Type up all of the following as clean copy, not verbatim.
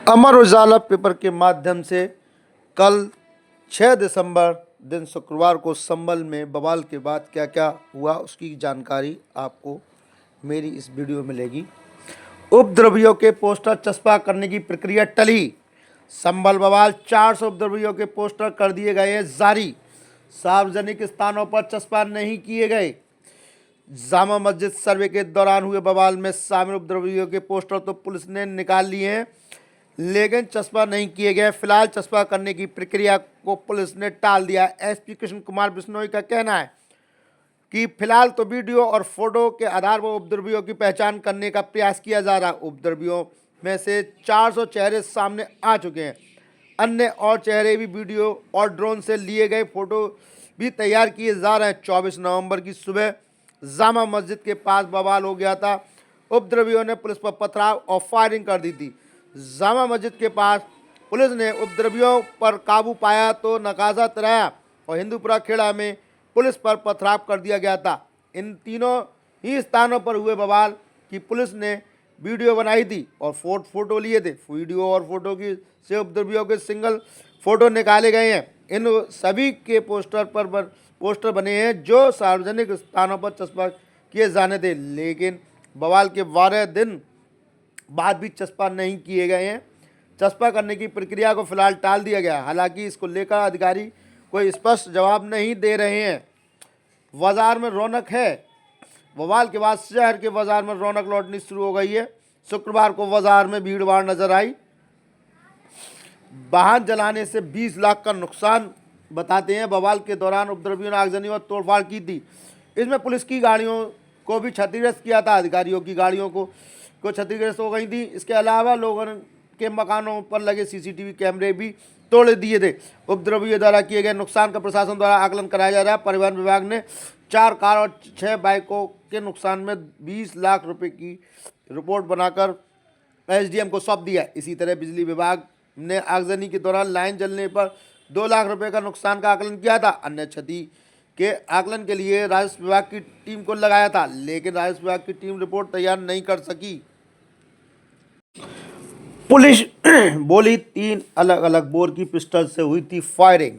Amar Ujala paper के माध्यम से कल 6 दिसंबर दिन शुक्रवार को संभल में बवाल के बाद क्या क्या हुआ उसकी जानकारी आपको मेरी इस वीडियो में मिलेगी। उपद्रवियों के पोस्टर चस्पा करने की प्रक्रिया टली। संभल बवाल 400 उपद्रवियों के पोस्टर कर दिए गए जारी। सार्वजनिक स्थानों पर चस्पा नहीं किए गए। जामा मस्जिद सर्वे के दौरान हुए बवाल में शामिल उपद्रवियों के पोस्टर तो पुलिस ने निकाल लिए हैं, लेकिन चस्पा नहीं किए गए। फिलहाल चस्पा करने की प्रक्रिया को पुलिस ने टाल दिया। एसपी कृष्ण कुमार बिश्नोई का कहना है कि फिलहाल तो वीडियो और फोटो के आधार पर उपद्रवियों की पहचान करने का प्रयास किया जा रहा है। उपद्रवियों में से 400 चेहरे सामने आ चुके हैं। अन्य और चेहरे भी वीडियो और ड्रोन से लिए गए फोटो भी तैयार किए जा रहे हैं। 24 नवंबर की सुबह जामा मस्जिद के पास बवाल हो गया था। उपद्रवियों ने पुलिस पर पथराव और फायरिंग कर दी थी। जामा मस्जिद के पास पुलिस ने उपद्रवियों पर काबू पाया तो नकाजा तराया और हिंदूपुरा खेड़ा में पुलिस पर पथराव कर दिया गया था। इन तीनों ही स्थानों पर हुए बवाल की पुलिस ने वीडियो बनाई थी और फोटो लिए थे। वीडियो और फोटो की से उपद्रवियों के सिंगल फोटो निकाले गए हैं। इन सभी के पोस्टर बने हैं जो सार्वजनिक स्थानों पर चस्पा किए जाने थे, लेकिन बवाल के 12 दिन बाद भी चस्पा नहीं किए गए हैं। चस्पा करने की प्रक्रिया को फिलहाल टाल दिया गया। हालांकि इसको लेकर अधिकारी कोई स्पष्ट जवाब नहीं दे रहे हैं। बाजार में रौनक है। बवाल के बाद शहर के बाजार में रौनक लौटनी शुरू हो गई है। शुक्रवार को बाजार में भीड़ भाड़ नजर आई। वाहन जलाने से 20 लाख का नुकसान बताते हैं। बवाल के दौरान उपद्रवियों ने आगजनी और तोड़फाड़ की थी। इसमें पुलिस की गाड़ियों को भी क्षतिग्रस्त किया था। अधिकारियों की गाड़ियों को क्षतिग्रस्त हो गई थी। इसके अलावा लोगों के मकानों पर लगे सीसीटीवी कैमरे भी तोड़ दिए थे। उपद्रवियों द्वारा किए गए नुकसान का प्रशासन द्वारा आकलन कराया जा रहा है। परिवहन विभाग ने 4 कार और 6 बाइकों के नुकसान में 20 लाख रुपए की रिपोर्ट बनाकर एसडीएम को सौंप दिया। इसी तरह बिजली विभाग ने आगजनी के दौरान लाइन जलने पर 2 लाख रुपए का नुकसान का आकलन किया था। अन्य क्षति के आकलन के लिए राजस्व विभाग की टीम को लगाया था, लेकिन राजस्व विभाग की टीम रिपोर्ट तैयार नहीं कर सकी। पुलिस बोली 3 अलग अलग बोर की पिस्टल से हुई थी फायरिंग।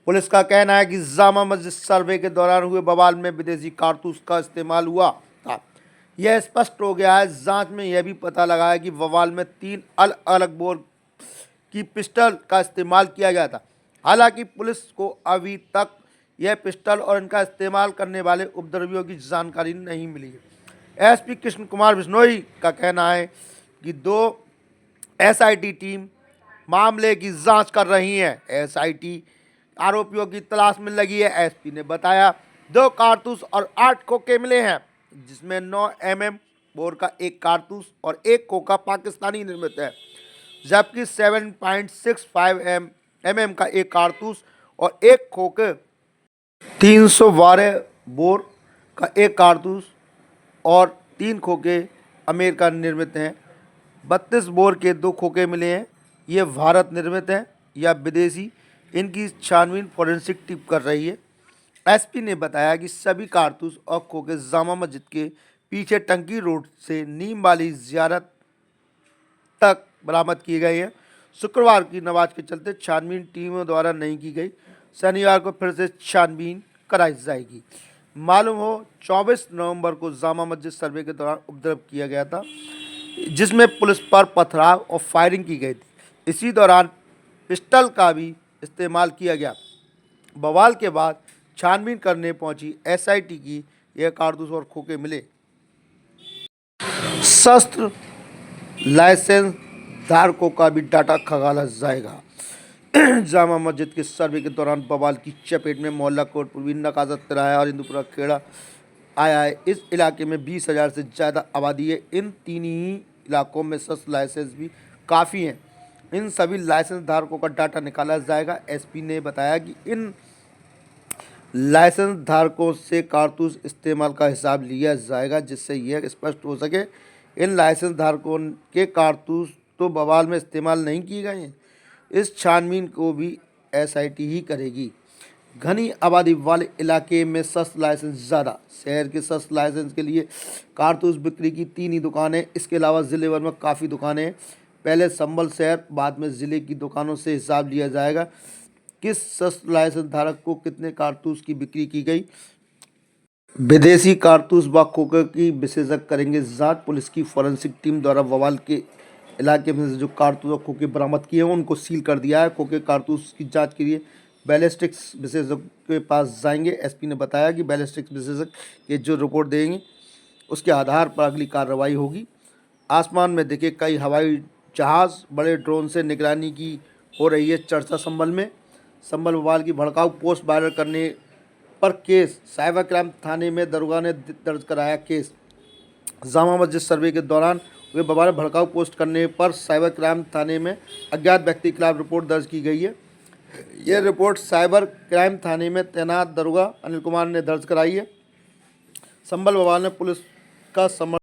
पुलिस का कहना है कि जामा मस्जिद सर्वे के दौरान हुए बवाल में विदेशी कारतूस का इस्तेमाल हुआ था। यह स्पष्ट हो गया है। जांच में यह भी पता लगा है कि बवाल में 3 अलग अलग बोर की पिस्टल का इस्तेमाल किया गया था। हालांकि पुलिस को अभी तक यह पिस्टल और इनका इस्तेमाल करने वाले उपद्रवियों की जानकारी नहीं मिली है। एसपी कृष्ण कुमार बिश्नोई का कहना है कि 2 एसआईटी टीम मामले की जांच कर रही है। एसआईटी आरोपियों की तलाश में लगी है। एसपी ने बताया 2 कारतूस और 8 खोखे मिले हैं, जिसमें 9 mm बोर का 1 कारतूस और 1 खोखा पाकिस्तानी निर्मित है, जबकि 7.65 mm का 1 कारतूस और 1 खोखे 312 बोर का 1 कारतूस और 3 खोखे अमेरिका निर्मित हैं। 32 बोर के 2 खोखे मिले हैं। ये भारत निर्मित हैं या विदेशी, इनकी छानबीन फॉरेंसिक टीम कर रही है। एसपी ने बताया कि सभी कारतूस और खोखे जामा मस्जिद के पीछे टंकी रोड से नीम वाली ज़ियारत तक बरामद किए गए हैं। शुक्रवार की नमाज के चलते छानबीन टीमों द्वारा नहीं की गई। शनिवार को फिर से छानबीन कराई जाएगी। मालूम हो 24 नवंबर को जामा मस्जिद सर्वे के दौरान उपद्रव किया गया था, जिसमें पुलिस पर पथराव और फायरिंग की गई थी। इसी दौरान पिस्टल का भी इस्तेमाल किया गया। बवाल के बाद छानबीन करने पहुंची एसआईटी की यह कारतूस और खोखे मिले। शस्त्र लाइसेंस धारकों का भी डाटा खंगाला जाएगा। जामा मस्जिद के सर्वे के दौरान बवाल की चपेट में मोहल्ला कोटपुर, नकाजा तिराया और हिंदूपुरा खेड़ा आया है। इस इलाके में 20,000 से ज़्यादा आबादी है। इन 3 ही इलाकों में शस्त्र लाइसेंस भी काफ़ी हैं। इन सभी लाइसेंस धारकों का डाटा निकाला जाएगा। एसपी ने बताया कि इन लाइसेंस धारकों से कारतूस इस्तेमाल का हिसाब लिया जाएगा, जिससे यह स्पष्ट हो सके इन लाइसेंस धारकों के कारतूस तो बवाल में इस्तेमाल नहीं किए गए हैं। इस छानबीन को भी एसआईटी ही करेगी। घनी आबादी वाले इलाके में शस्त्र लाइसेंस ज़्यादा। शहर के शस्त्र लाइसेंस के लिए कारतूस बिक्री की 3 ही दुकानें, इसके अलावा जिले भर में काफ़ी दुकानें हैं। पहले संभल शहर, बाद में जिले की दुकानों से हिसाब लिया जाएगा। किस शस्त्र लाइसेंस धारक को कितने कारतूस की बिक्री की गई। विदेशी कारतूस व खोखे की विशेषज्ञ करेंगे जांच। पुलिस की फॉरेंसिक टीम द्वारा बवाल के इलाके में से जो कारतूस और खोखे बरामद किए हैं उनको सील कर दिया है। खोखे कारतूस की जांच के लिए बैलिस्टिक्स विशेषज्ञ के पास जाएंगे। एसपी ने बताया कि बैलिस्टिक्स विशेषज्ञ के जो रिपोर्ट देंगे उसके आधार पर अगली कार्रवाई होगी। आसमान में दिखे कई हवाई जहाज़, बड़े ड्रोन से निगरानी की हो रही है चर्चा। संभल में संभल बवाल की भड़काऊ पोस्ट वायरल करने पर केस। साइबर क्राइम थाने में दरोगा ने दर्ज कराया केस। जामा मस्जिद सर्वे के दौरान हुए बवाल भड़काऊ पोस्ट करने पर साइबर क्राइम थाने में अज्ञात व्यक्ति के खिलाफ रिपोर्ट दर्ज की गई है। यह रिपोर्ट साइबर क्राइम थाने में तैनात दरोगा अनिल कुमार ने दर्ज कराई है। संभल बवाल ने पुलिस का समर्थन